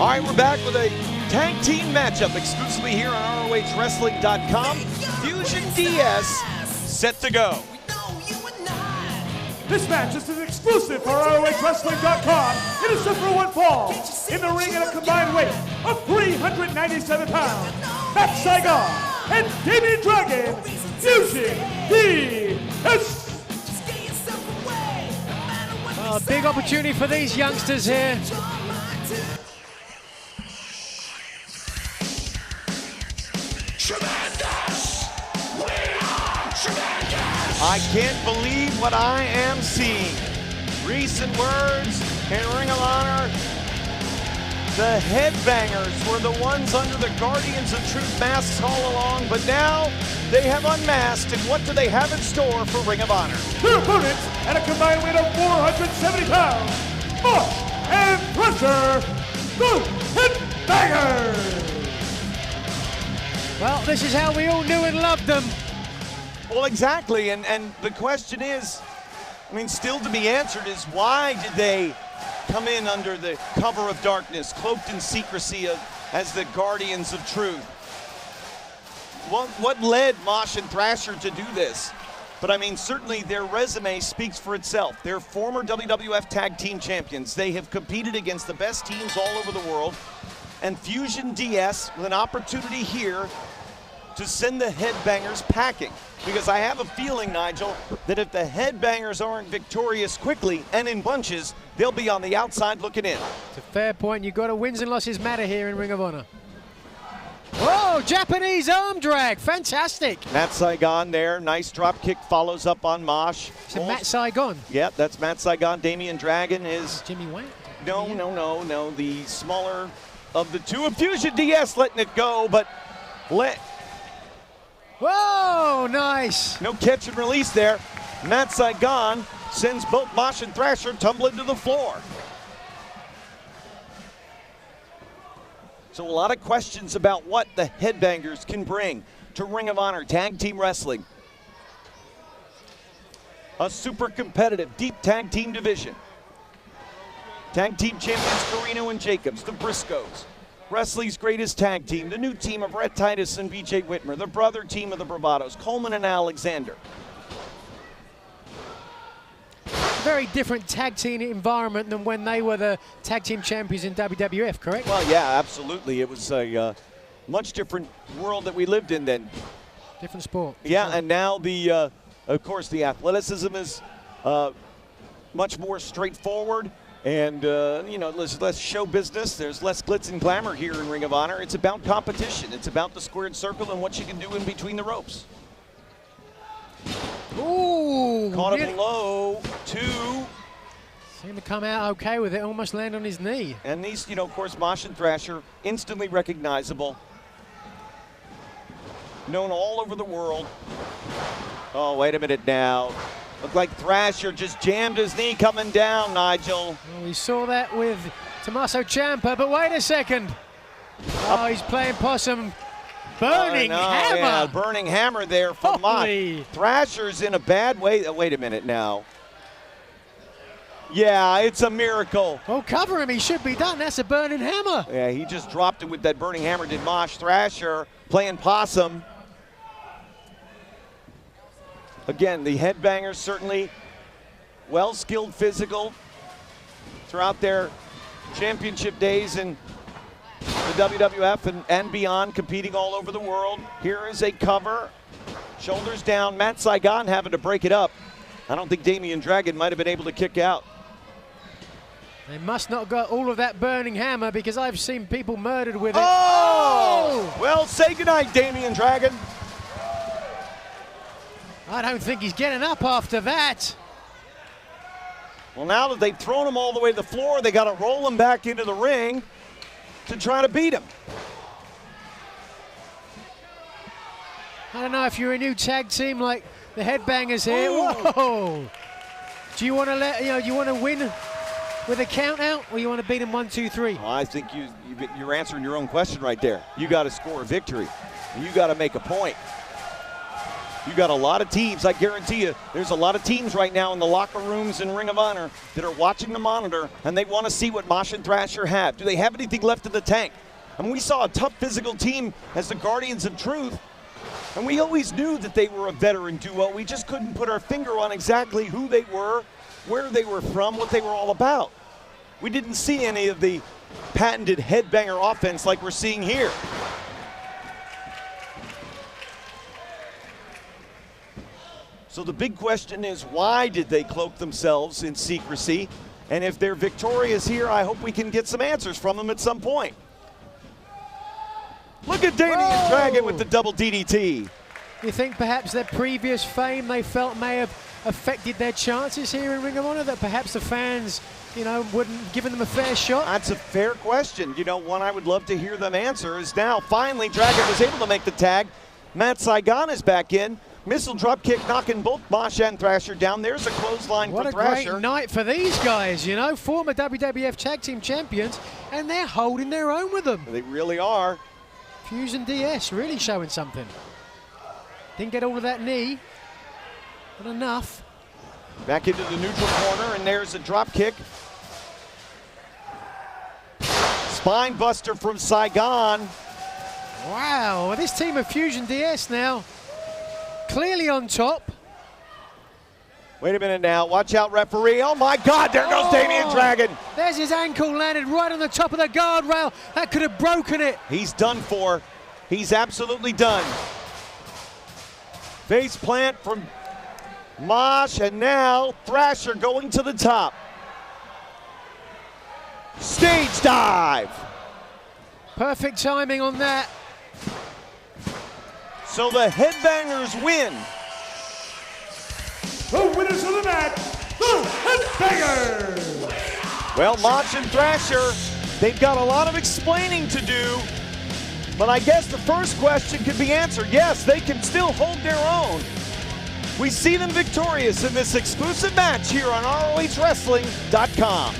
All right, we're back with a tag team matchup exclusively here on ROHWrestling.com. Fusion DS set to go. This match is an exclusive for ROHWrestling.com. It is set for one fall. In the ring at a combined weight of 397 pounds, Matt Saigon and Damian Dragon, Fusion DS. Oh, big opportunity for these youngsters here. I can't believe what I am seeing. Recent words in Ring of Honor. The Headbangers were the ones under the Guardians of Truth masks all along, but now they have unmasked, and what do they have in store for Ring of Honor? Their opponents at a combined weight of 470 pounds, Mosh and Thrasher, the Headbangers. Well, this is how we all knew and loved them. Well, exactly, and the question is, I mean, still to be answered, is why did they come in under the cover of darkness, cloaked in secrecy as the Guardians of Truth? What led Mosh and Thrasher to do this? But I mean, certainly their resume speaks for itself. They're former WWF Tag Team Champions. They have competed against the best teams all over the world. And Fusion DS with an opportunity here to send the Headbangers packing. Because I have a feeling, Nigel, that if the Headbangers aren't victorious quickly and in bunches, they'll be on the outside looking in. It's a fair point. You've got to wins and losses matter here in Ring of Honor. Whoa, Japanese arm drag, fantastic. Matt Saigon there, nice drop kick, follows up on Mosh. So Matt Saigon. Yeah, that's Matt Saigon. Damian Dragon is... Jimmy White? No, the smaller of the two. Of Fusion DS letting it go, but Whoa, nice. No catch and release there. Matt Saigon sends both Mosh and Thrasher tumbling to the floor. So a lot of questions about what the Headbangers can bring to Ring of Honor Tag Team Wrestling. A super competitive, deep tag team division. Tag team champions Carino and Jacobs, the Briscoes. Wrestling's greatest tag team, the new team of Rhett Titus and BJ Whitmer, the brother team of the Bravados, Coleman and Alexander. Very different tag team environment than when they were the tag team champions in WWF, correct? Well, yeah, absolutely. It was a much different world that we lived in then. Different sport. Yeah, and now of course, the athleticism is much more straightforward. And, you know, less show business. There's less glitz and glamour here in Ring of Honor. It's about competition. It's about the squared circle and what you can do in between the ropes. Ooh. Caught him low, two. Seemed to come out okay with it, almost land on his knee. And these, you know, of course, Mosh and Thrasher, instantly recognizable. Known all over the world. Oh, wait a minute now. Looked like Thrasher just jammed his knee coming down, Nigel. Well, we saw that with Tommaso Ciampa, but wait a second. Oh, he's playing possum. Burning hammer. Yeah, burning hammer there from Mosh. Thrasher's in a bad way. Wait a minute now. Yeah, it's a miracle. Well, cover him. He should be done. That's a burning hammer. Yeah, he just dropped it with that burning hammer, did Mosh. Thrasher playing possum. Again, the Headbangers certainly well-skilled physical throughout their championship days in the WWF and beyond, competing all over the world. Here is a cover, shoulders down. Matt Saigon having to break it up. I don't think Damian Dragon might have been able to kick out. They must not got all of that burning hammer because I've seen people murdered with it. Oh! Well, say goodnight, Damian Dragon. I don't think he's getting up after that. Well, now that they've thrown him all the way to the floor, they got to roll him back into the ring to try to beat him. I don't know if you're a new tag team like the Headbangers here. Ooh. Whoa! Do you want to you want to win with a count out, or you want to beat them 1, 2, 3? Well, I think you're answering your own question right there. You got to score a victory. You got to make a point. You got a lot of teams, I guarantee you, there's a lot of teams right now in the locker rooms in Ring of Honor that are watching the monitor, and they want to see what Mosh and Thrasher have. Do they have anything left in the tank? I mean, we saw a tough physical team as the Guardians of Truth, and we always knew that they were a veteran duo. We just couldn't put our finger on exactly who they were, where they were from, what they were all about. We didn't see any of the patented headbanger offense like we're seeing here. So the big question is, why did they cloak themselves in secrecy? And if they're victorious here, I hope we can get some answers from them at some point. Look at Damian Dragon with the double DDT. You think perhaps their previous fame they felt may have affected their chances here in Ring of Honor, that perhaps the fans, you know, wouldn't given them a fair shot? That's a fair question. You know, one I would love to hear them answer is now finally Dragon was able to make the tag. Matt Saigon is back in. Missile drop kick knocking both Mosh and Thrasher down. There's a clothesline for Thrasher. What a great night for these guys, you know, former WWF Tag Team Champions, and they're holding their own with them. They really are. Fusion DS really showing something. Didn't get all of that knee, but enough. Back into the neutral corner, and there's a drop kick. Spine buster from Saigon. Wow, this team of Fusion DS now clearly on top. Wait a minute now, watch out referee. Oh my God, there goes Damian Dragon. There's his ankle landed right on the top of the guardrail. That could have broken it. He's done for. He's absolutely done. Face plant from Mosh, and now Thrasher going to the top. Stage dive. Perfect timing on that. So the Headbangers win. The winners of the match, the Headbangers! Well, Mosh and Thrasher, they've got a lot of explaining to do, but I guess the first question could be answered. Yes, they can still hold their own. We see them victorious in this exclusive match here on ROHWrestling.com.